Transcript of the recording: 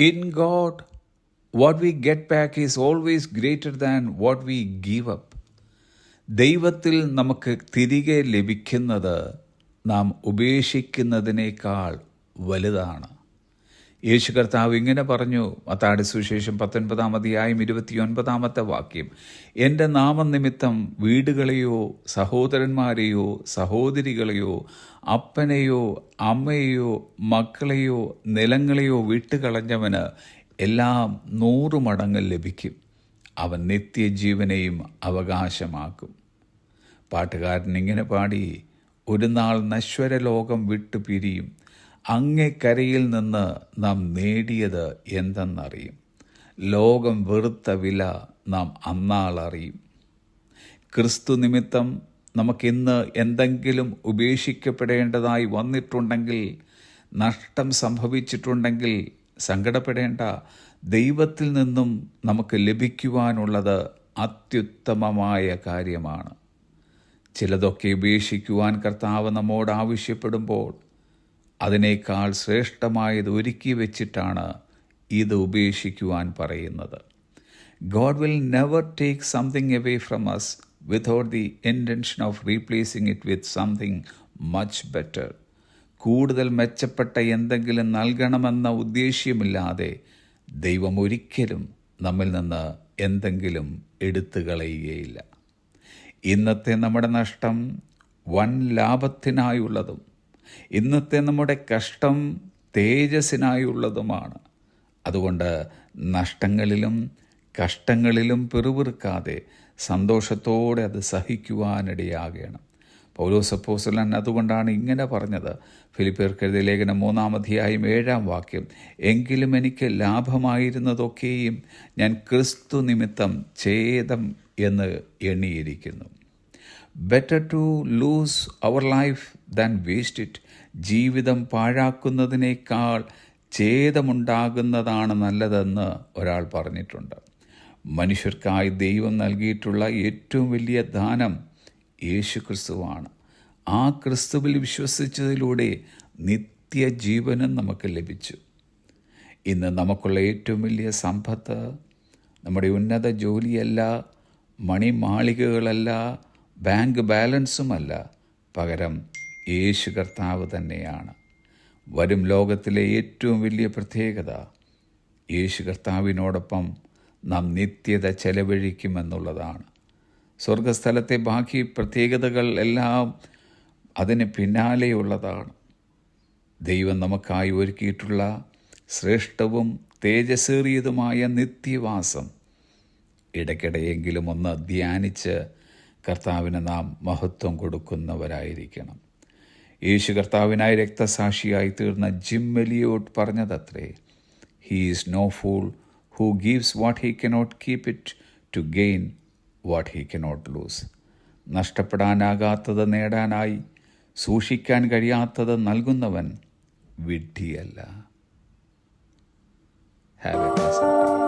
In God, what we get back is always greater than what we give up. ദൈവത്തിൽ നമുക്ക് തിരികെ ലഭിക്കുന്നത് നാം ഉപേക്ഷിക്കുന്നതിനേക്കാൾ വലുതാണ്. യേശു കർത്താവ് ഇങ്ങനെ പറഞ്ഞു, മത്തായിയുടെ സുവിശേഷം 19 അധ്യായം 29 വാക്യം, എൻ്റെ നാമനിമിത്തം വീടുകളെയോ സഹോദരന്മാരെയോ സഹോദരികളെയോ അപ്പനെയോ അമ്മയെയോ മക്കളെയോ നിലങ്ങളെയോ വിട്ടുകളഞ്ഞവന് എല്ലാം 100 മടങ്ങ് ലഭിക്കും. അവൻ നിത്യജീവനെയും അവകാശമാക്കും. പാട്ടുകാരൻ ഇങ്ങനെ പാടി, ഒരു നാൾ നശ്വര ലോകം വിട്ടു പിരിയും, അങ്ങേ കരയിൽ നിന്ന് നാം നേടിയത് എന്തെന്നറിയും, ലോകം വെറുത്ത വില നാം അന്നാളറിയും. ക്രിസ്തു നിമിത്തം നമുക്കിന്ന് എന്തെങ്കിലും ഉപേക്ഷിക്കപ്പെടേണ്ടതായി വന്നിട്ടുണ്ടെങ്കിൽ, നഷ്ടം സംഭവിച്ചിട്ടുണ്ടെങ്കിൽ സങ്കടപ്പെടേണ്ട. ദൈവത്തിൽ നിന്നും നമുക്ക് ലഭിക്കുവാനുള്ളത് അത്യുത്തമമായ കാര്യമാണ്. ചിലതൊക്കെ ഉപേക്ഷിക്കുവാൻ കർത്താവ് നമ്മോട് ആവശ്യപ്പെടുമ്പോൾ അതിനേക്കാൾ ശ്രേഷ്ഠമായത് ഒരുക്കി വെച്ചിട്ടാണ് ഇത് ഉപേക്ഷിക്കുവാൻ പറയുന്നത്. God will never take something away from us without the intention of replacing it with something much better. കൂടുതൽ മെച്ചപ്പെട്ട എന്തെങ്കിലും നൽകണമെന്ന ഉദ്ദേശ്യമില്ലാതെ ദൈവം ഒരിക്കലും നമ്മിൽ നിന്ന് എന്തെങ്കിലും എടുത്തു കളയുകയില്ല. ഇന്നത്തെ നമ്മുടെ നഷ്ടം വൻ ലാഭത്തിനായുള്ളതും ഇന്നത്തെ നമ്മുടെ കഷ്ടം തേജസ്സിനായുള്ളതുമാണ്. അതുകൊണ്ട് നഷ്ടങ്ങളിലും കഷ്ടങ്ങളിലും പിറുപിറുക്കാതെ സന്തോഷത്തോടെ അത് സഹിക്കുവാനിടയാകണം. പൗലോസ് അപ്പോസ്തലൻ അതുകൊണ്ടാണ് ഇങ്ങനെ പറഞ്ഞത്. ഫിലിപ്പിയർക്കെഴുതിയ ലേഖനം 3 അധ്യായം 7 വാക്യം, എങ്കിലും എനിക്ക് ലാഭമായിരുന്നതൊക്കെയും ഞാൻ ക്രിസ്തു നിമിത്തം ഛേദം എന്ന് എണ്ണിയിരിക്കുന്നു. Better to lose our life than waste it. ജീവിതം പാഴാക്കുന്നതിനേക്കാൾ ഛേദമുണ്ടാകുന്നതാണ് നല്ലതെന്ന് ഒരാൾ പറഞ്ഞിട്ടുണ്ട്. മനുഷ്യർക്കായി ദൈവം നൽകിയിട്ടുള്ള ഏറ്റവും വലിയ ദാനം യേശു ക്രിസ്തുവാണ്. ആ ക്രിസ്തുവിൽ വിശ്വസിച്ചതിലൂടെ നിത്യജീവനും നമുക്ക് ലഭിച്ചു. ഇന്ന് നമുക്കുള്ള ഏറ്റവും വലിയ സമ്പത്ത് നമ്മുടെ ഉന്നത ജോലിയല്ല, മണിമാളികകളല്ല, ബാങ്ക് ബാലൻസുമല്ല, പകരം യേശു കർത്താവ് തന്നെയാണ്. വരും ലോകത്തിലെ ഏറ്റവും വലിയ പ്രത്യേകത യേശു കർത്താവിനോടൊപ്പം നാം നിത്യത ചെലവഴിക്കുമെന്നുള്ളതാണ്. സ്വർഗസ്ഥലത്തെ ബാക്കി പ്രത്യേകതകൾ എല്ലാം അതിന് പിന്നാലെയുള്ളതാണ്. ദൈവം നമുക്കായി ഒരുക്കിയിട്ടുള്ള ശ്രേഷ്ഠവും തേജസ്സേറിയതുമായ നിത്യവാസം ഇടയ്ക്കിടെയെങ്കിലും ഒന്ന് ധ്യാനിച്ച് കർത്താവിന് നാം മഹത്വം കൊടുക്കുന്നവരായിരിക്കണം. യേശു കർത്താവിനായി രക്തസാക്ഷിയായി തീർന്ന ജിം എലിയോട്ട് പറഞ്ഞതത്രേ, he is no fool who gives what he cannot keep it to gain what he cannot lose. നഷ്ടപ്പെടാനാകാത്തത് നേടാനായി സൂക്ഷിക്കാൻ കഴിയാത്തത് നൽകുന്നവൻ വിഡ്ഢിയല്ല. Have a pleasant day.